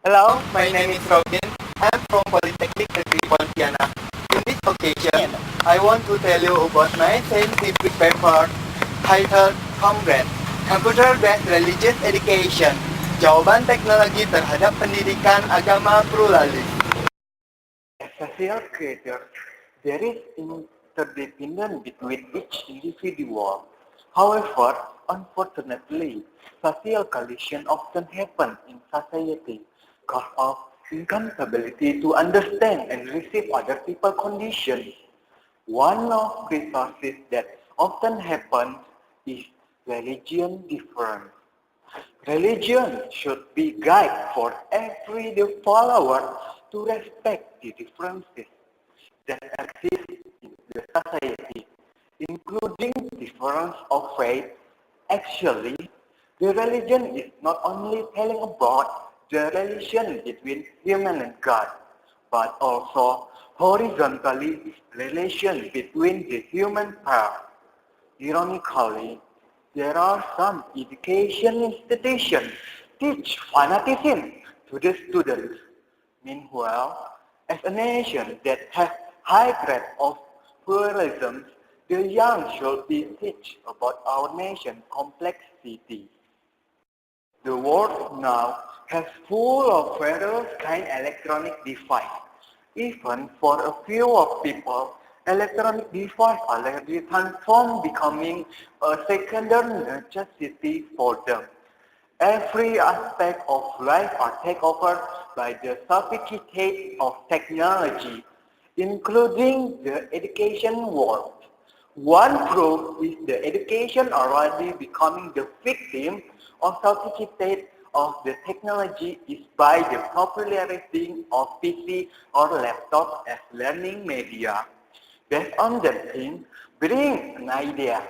Hello, my name is Robin. I'm from Polytechnic Negeri Pontianak. In this occasion, I want to tell you about my scientific paper titled Comrade, Computer-Based Religious Education, Jawaban Teknologi Terhadap Pendidikan Agama Pluralis. As social creators, there is interdependence between each individual. However, unfortunately, social collision often happens in society because of incapability to understand and receive other people's conditions. One of the resources that often happens is religion difference. Religion should be guide for every follower to respect the differences that exist in the society, including difference of faith. Actually, the religion is not only telling about the relation between human and God, but also horizontally relation between the human pair. Ironically, there are some education institutions teach fanaticism to the students. Meanwhile, as a nation that has high rate of pluralism, the young should be taught about our nation's complexity. The world now has full of various kind of electronic device. Even for a few of people, electronic device already transformed becoming a secondary necessity for them. Every aspect of life are taken over by the sophistication of technology, including the education world. One proof is the education already becoming the victim of sophistication of the technology is by the popularity of PC or laptop as learning media. Based on that thing, bring an idea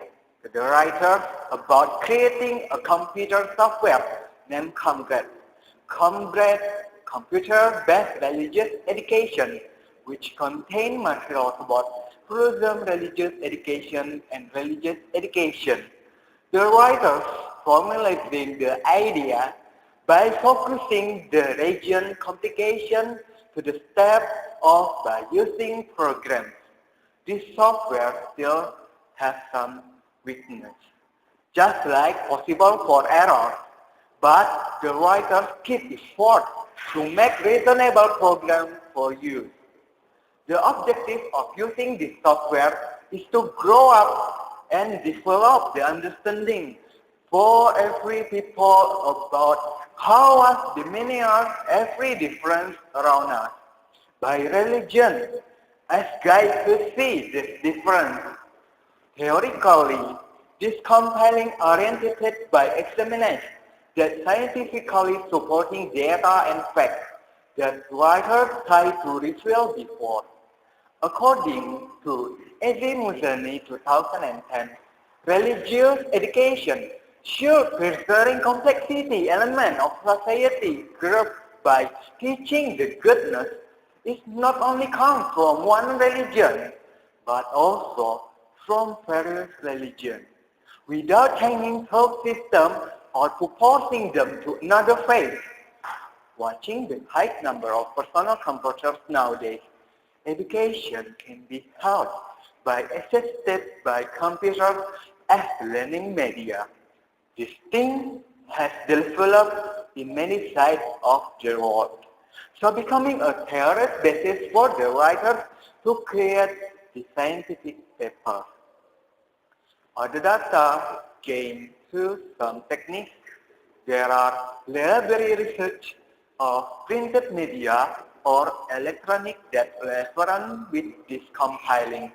to the writer about creating a computer software named Comgrade. Comgrade Computer-Based Religious Education, which contain materials about tourism, religious education, and religious education. The writers formulating the idea by focusing the region complication to the step of by using programs. This software still has some weakness, just like possible for errors, but the writers keep effort to make reasonable programs for use. The objective of using this software is to grow up and develop the understanding for every people about how us diminish every difference around us. By religion, as guide to see this difference. Theoretically, this compelling oriented by examination that scientifically supporting data and facts that writers try to reveal before. According to A.J. Musani 2010, religious education should preserving complexity element of society group by teaching the goodness is not only come from one religion, but also from various religions, without changing thought system or proposing them to another faith. Watching the high number of personal computers nowadays, education can be held by assisted by computers as learning media. This thing has developed in many sides of the world. So becoming a theoretic basis for the writers to create the scientific paper. Other data gained through some techniques. There are library research of printed media or electronic that run with this compiling.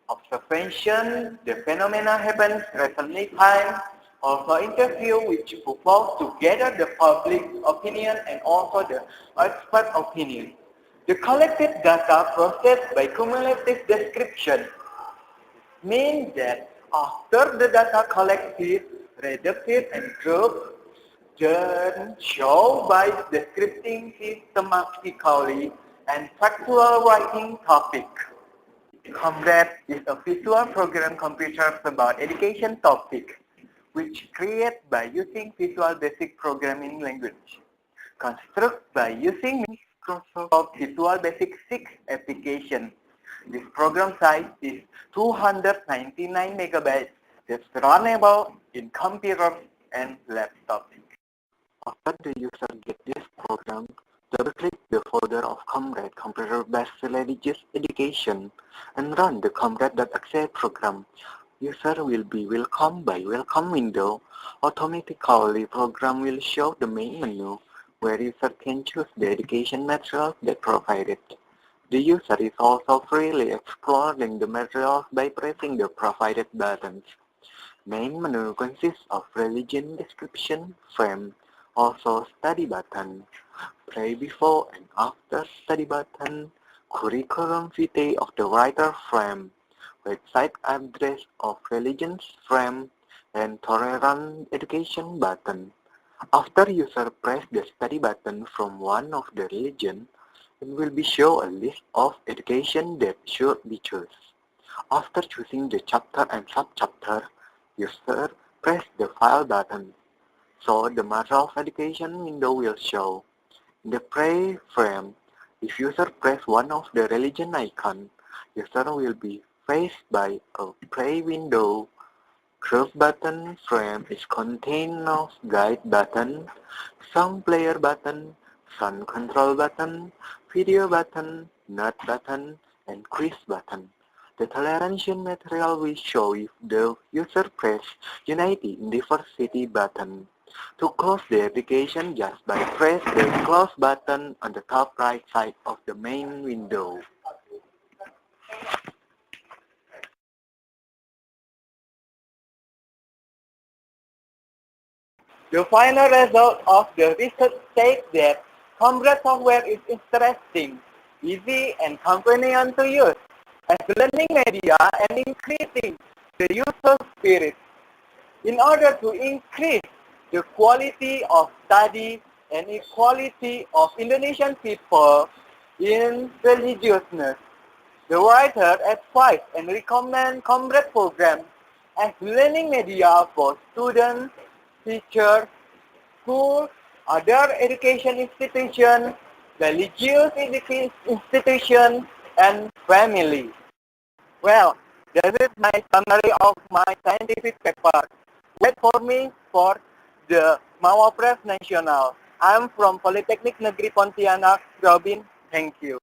Observation, the phenomena happens recently time, also interview which propose to gather the public opinion and also the expert opinion. The collected data processed by cumulative description means that after the data collected, redacted and grouped, then show by descripting systematically and factual writing topic. Comrade is a visual program computer about education topic, which created by using Visual Basic Programming Language. Construct by using Microsoft Visual Basic 6 application. This program size is 299 megabytes. It's runnable in computers and laptops. After the user gets this program, double-click the folder of Comrade computer-based religious education and run the Comrade.exe program. User will be welcomed by welcome window. Automatically, program will show the main menu where user can choose the education materials that provided. The user is also freely exploring the materials by pressing the provided buttons. Main menu consists of religion description, frame, also study button, pray before and after study button, curriculum vitae of the writer frame, website address of religions frame, and tolerant education button. After user press the study button from one of the religion, it will be show a list of education that should be chosen. After choosing the chapter and subchapter, user press the file button. So the material of education window will show. In the pray frame, if user press one of the religion icon, user will be faced by a pray window. Group button frame is contained of guide button, song player button, sound control button, video button, note button, and quiz button. The tolerance material will show if the user press Unity in Diversity button. To close the application, just by press the close button on the top right side of the main window. The final result of the research states that Comrade software is interesting, easy, and convenient to use as learning media and increasing the user spirit. In order to increase the quality of study and equality of Indonesian people in religiousness, the writer advised and recommend Comrade program as learning media for students, teachers, schools, other education institutions, religious institutions, and family. Well, that is my summary of my scientific paper. Wait for me for the Mawapres Nasional. I'm from Politeknik Negeri Pontianak, Robin. Thank you.